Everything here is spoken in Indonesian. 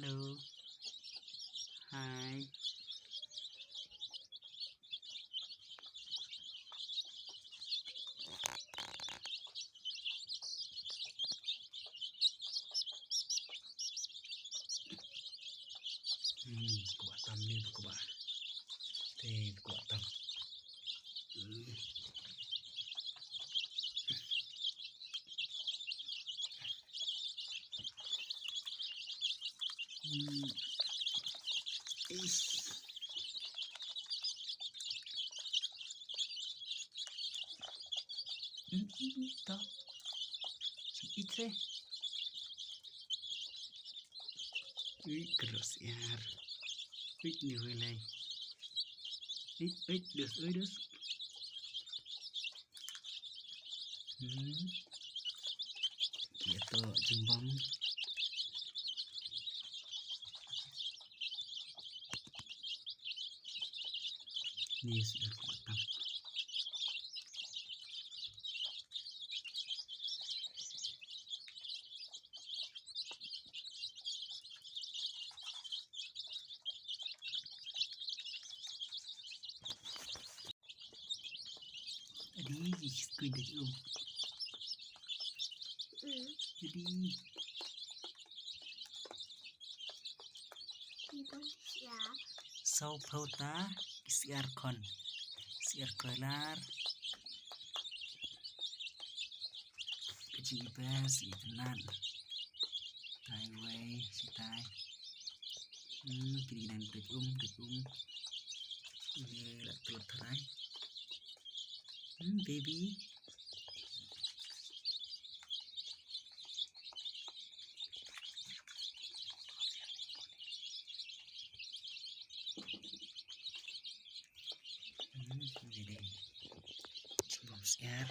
Halo. Hai. Kuat tam ni kuat. Kuat tam. Is. Ito. Si Itre. Keras yar. Ni hulai. Dus. Gitu jembang. Ni sudah kuat tam. Jadi kuindah Jadi sau pauta siar kolar kecil bes itenan tai wei si tai kiri dan tejum ini lah telur terai baby ini deh coba siar